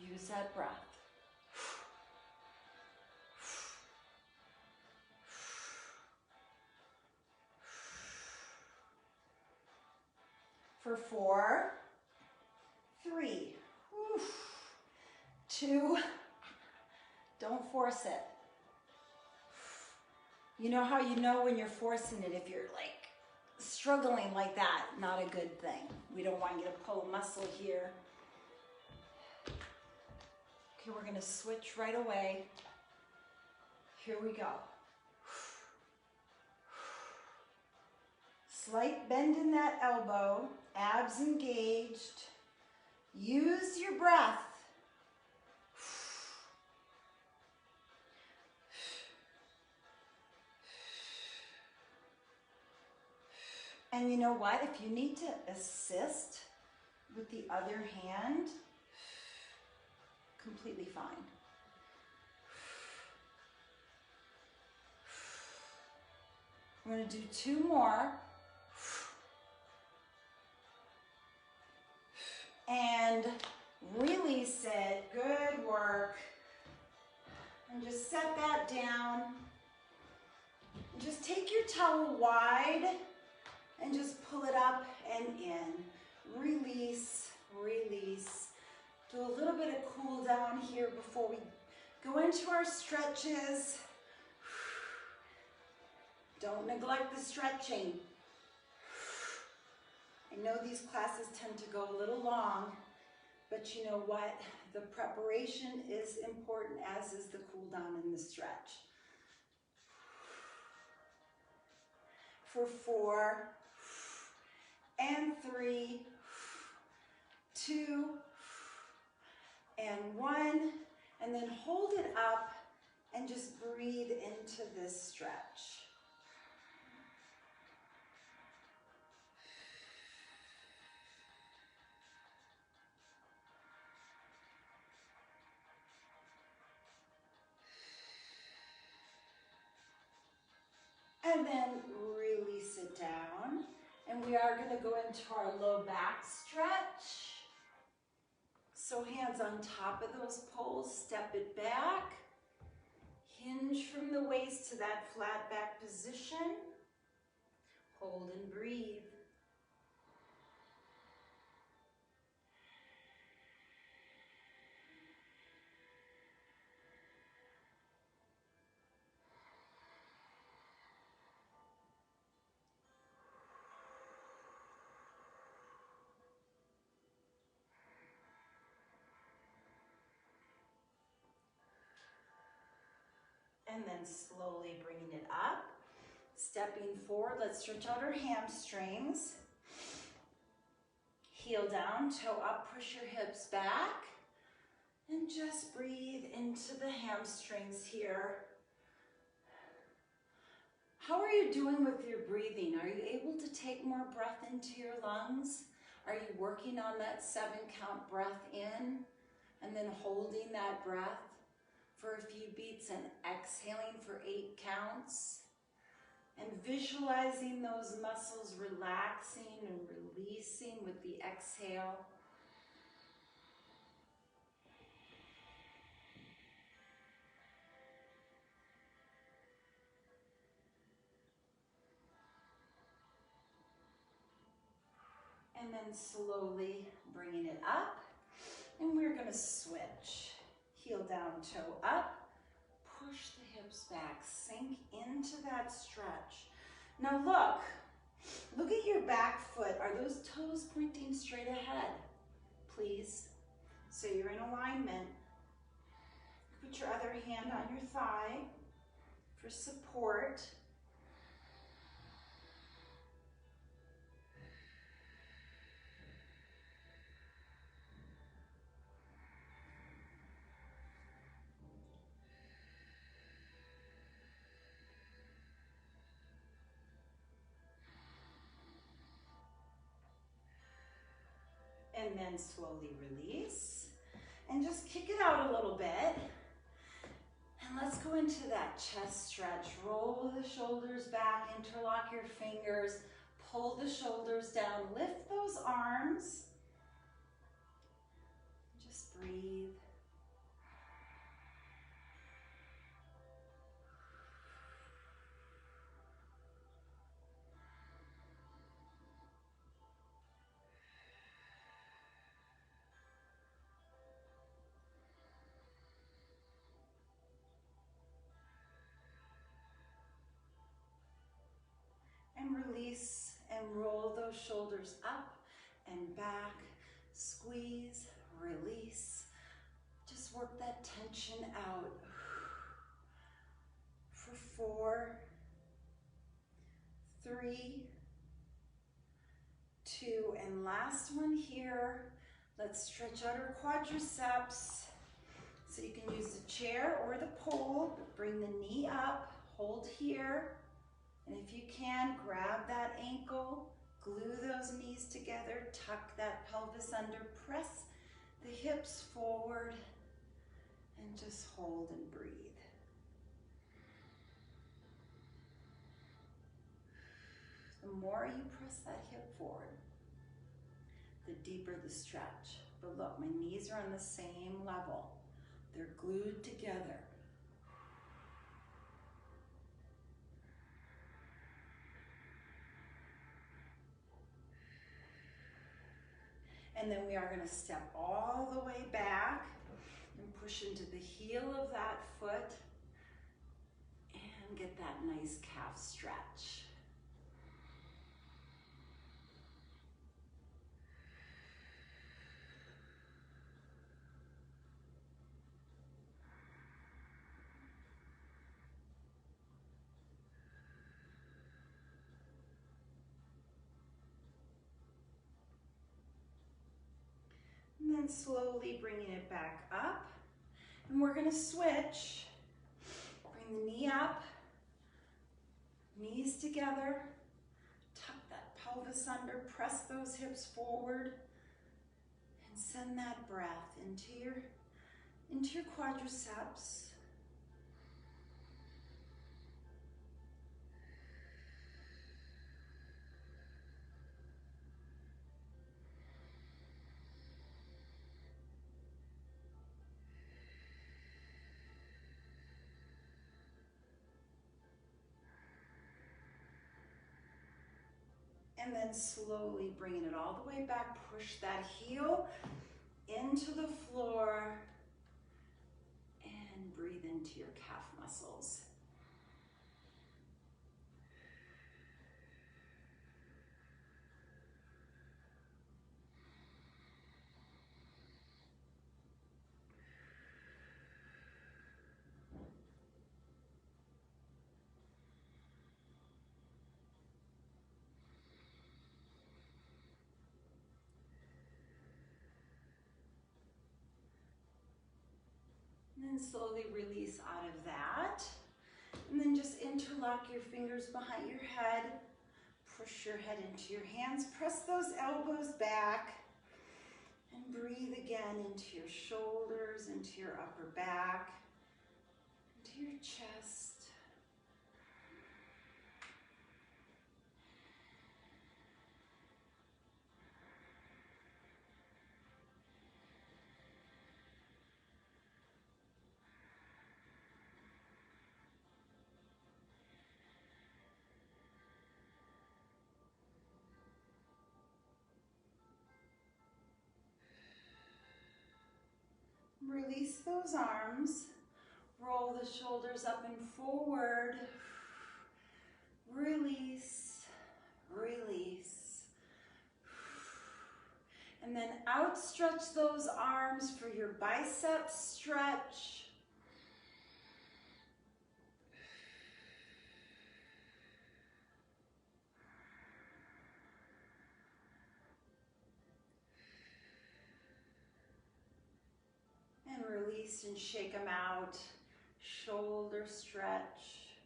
A: Use that breath. For 4, 3, 2, don't force it. You know how you know when you're forcing it if you're like struggling like that, not a good thing. We don't want you to pull a muscle here. Okay, we're gonna switch right away. Here we go. Slight bend in that elbow, abs engaged. Use your breath. And you know what? If you need to assist with the other hand, completely fine. I'm going to do 2 more. And release it. Good work. And just set that down. Just take your towel wide and just pull it up and in. Release, release. Do a little bit of cool down here before we go into our stretches. Don't neglect the stretching. I know these classes tend to go a little long, but you know what? The preparation is important, as is the cool down and the stretch. For 4, and 3, 2, and 1, and then hold it up and just breathe into this stretch. And then release it down. And we are going to go into our low back stretch. So hands on top of those poles, step it back. Hinge from the waist to that flat back position. Hold and breathe. And then slowly bringing it up, stepping forward. Let's stretch out our hamstrings. Heel down, toe up, push your hips back. And just breathe into the hamstrings here. How are you doing with your breathing? Are you able to take more breath into your lungs? Are you working on that 7-count breath in and then holding that breath for a few beats and exhaling for 8 counts? And visualizing those muscles relaxing and releasing with the exhale. And then slowly bringing it up. And we're going to switch. Heel down, toe up. Push the hips back. Sink into that stretch. Now look at your back foot. Are those toes pointing straight ahead? Please. So you're in alignment. Put your other hand on your thigh for support. And then slowly release. And just kick it out a little bit. And let's go into that chest stretch. Roll the shoulders back, interlock your fingers, pull the shoulders down, lift those arms. Just breathe. And release and roll those shoulders up and back. Squeeze, release. Just work that tension out. For 4, 3, 2, and last one here. Let's stretch out our quadriceps. So you can use the chair or the pole. Bring the knee up, hold here. And if you can, grab that ankle, glue those knees together, tuck that pelvis under, press the hips forward, and just hold and breathe. The more you press that hip forward, the deeper the stretch. But look, my knees are on the same level. They're glued together. And then we are going to step all the way back and push into the heel of that foot and get that nice calf stretch. And then slowly bringing it back up. And we're going to switch. Bring the knee up, knees together, tuck that pelvis under, press those hips forward, and send that breath into your quadriceps. And then slowly bringing it all the way back, push that heel into the floor and breathe into your calf muscles. And then slowly release out of that. And then just interlock your fingers behind your head. Push your head into your hands. Press those elbows back. And breathe again into your shoulders, into your upper back, into your chest. Release those arms, roll the shoulders up and forward, release, release. And then outstretch those arms for your bicep stretch. And release and shake them out. Shoulder stretch.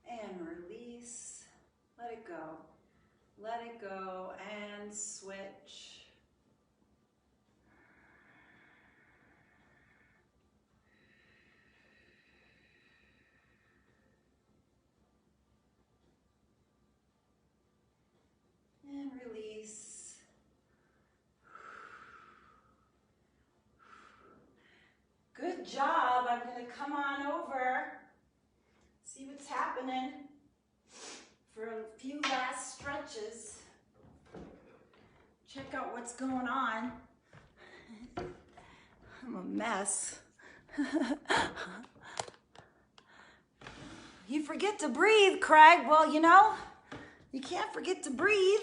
A: And release. Let it go. Let it go and switch. And release. Good job. I'm going to come on over. See what's happening for a few last stretches. check out what's going on. I'm a mess. You forget to breathe, Craig. Well, you know, you can't forget to breathe.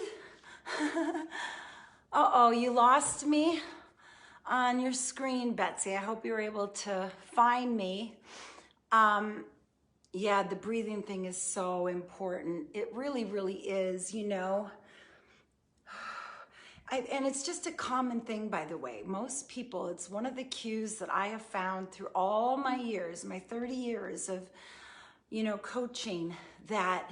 A: Uh-oh, you lost me on your screen, Betsy. I hope you were able to find me. Yeah, the breathing thing is so important. It really, really is, you know. And it's just a common thing, by the way. Most people, it's one of the cues that I have found through all my years, my 30 years of, you know, coaching, that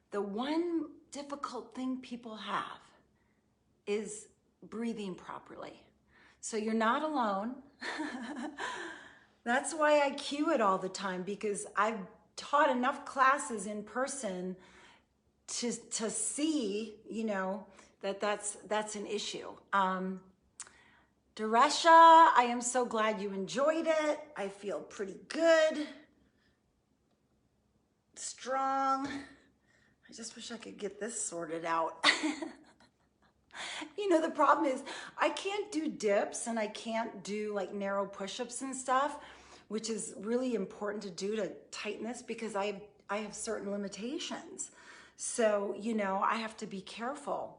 A: the one difficult thing people have is breathing properly. So you're not alone. That's why I cue it all the time, because I've taught enough classes in person to see, you know, that's an issue. Daresha, I am so glad you enjoyed it. I feel pretty good, strong. I just wish I could get this sorted out. You know, the problem is I can't do dips and I can't do like narrow push-ups and stuff, which is really important to do to tighten this, because I have certain limitations. So, you know, I have to be careful.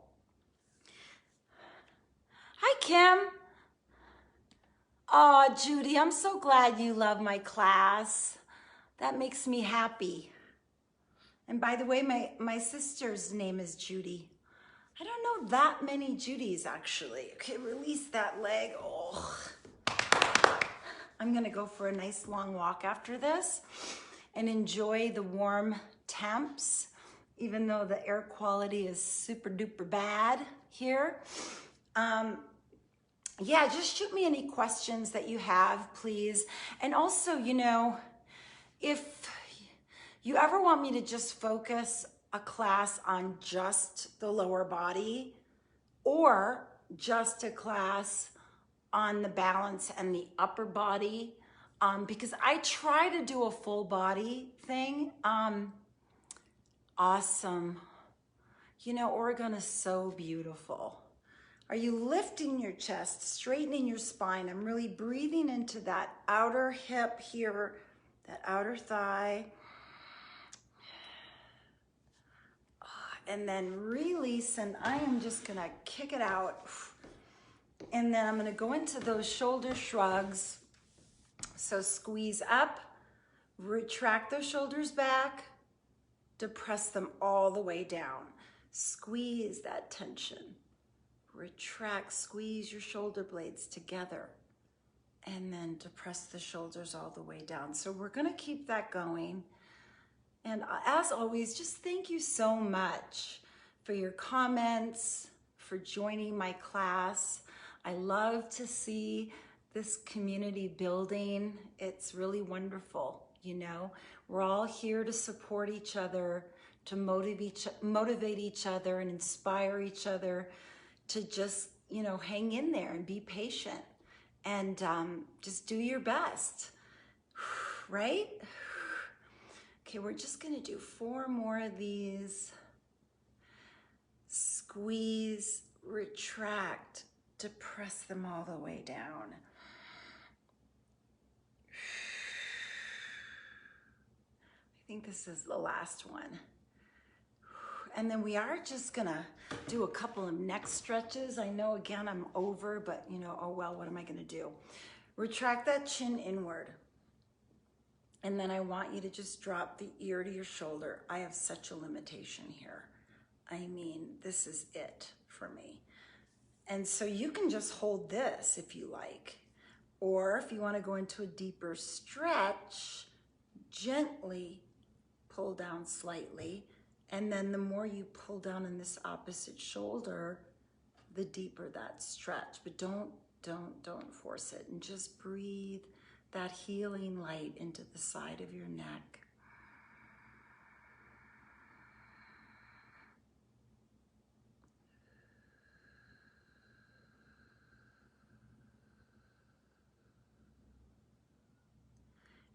A: Hi, Kim. Oh, Judy, I'm so glad you love my class. That makes me happy. And by the way, my sister's name is Judy. I don't know that many Judys, actually. Okay, release that leg. Oh. I'm gonna go for a nice long walk after this and enjoy the warm temps, even though the air quality is super duper bad here. Yeah, just shoot me any questions that you have, please. And also, you know, if you ever want me to just focus a class on just the lower body, or just a class on the balance and the upper body, because I try to do a full body thing. Awesome. You know, Oregon is so beautiful. Are you lifting your chest, straightening your spine? I'm really breathing into that outer hip here, that outer thigh. And then release, and I am just gonna kick it out. And then I'm gonna go into those shoulder shrugs. So squeeze up, retract those shoulders back, depress them all the way down. Squeeze that tension. Retract, squeeze your shoulder blades together, and then depress the shoulders all the way down. So we're gonna keep that going. And as always, just thank you so much for your comments, for joining my class. I love to see this community building. It's really wonderful, you know. We're all here to support each other, to motivate each other and inspire each other to just, you know, hang in there and be patient and just do your best, right? Okay, we're just gonna do 4 more of these. Squeeze, retract, depress them all the way down. I think this is the last one. And then we are just gonna do a couple of neck stretches. I know, again, I'm over, but you know, oh well, what am I gonna do? Retract that chin inward. And then I want you to just drop the ear to your shoulder. I have such a limitation here. I mean, this is it for me. And so you can just hold this if you like. Or if you want to go into a deeper stretch, gently pull down slightly. And then the more you pull down in this opposite shoulder, the deeper that stretch. But don't force it, and just breathe that healing light into the side of your neck.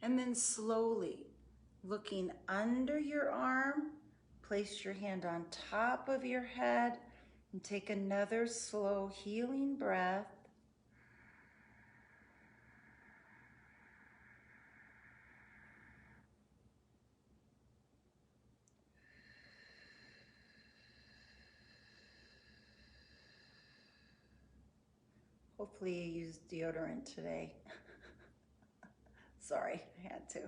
A: And then slowly, looking under your arm, place your hand on top of your head, And take another slow healing breath. Hopefully you used deodorant today. Sorry, I had to.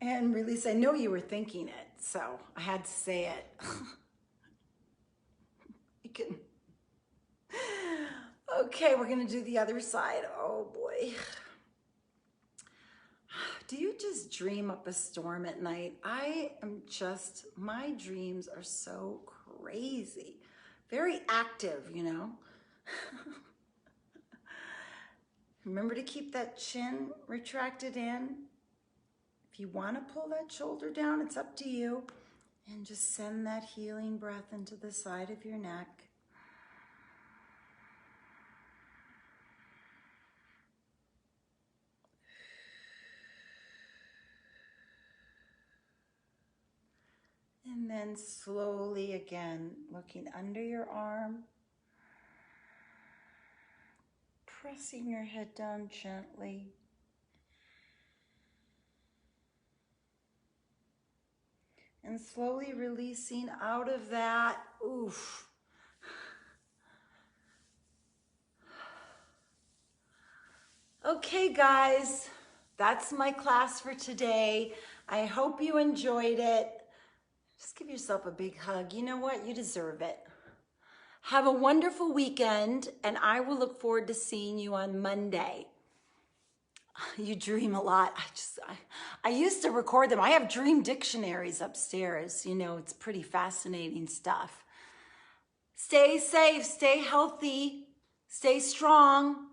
A: And release, I know you were thinking it, so I had to say it. You can. Okay, we're gonna do the other side. Oh boy. Do you just dream up a storm at night? My dreams are so crazy. Very active, you know? Remember to keep that chin retracted in. If you want to pull that shoulder down, it's up to you. And just send that healing breath into the side of your neck. And then slowly again, looking under your arm, pressing your head down gently. And slowly releasing out of that, oof. Okay, guys, that's my class for today. I hope you enjoyed it. Just give yourself a big hug. You know what? You deserve it. Have a wonderful weekend, and I will look forward to seeing you on Monday. You dream a lot. I used to record them. I have dream dictionaries upstairs. You know, it's pretty fascinating stuff. Stay safe, stay healthy, stay strong.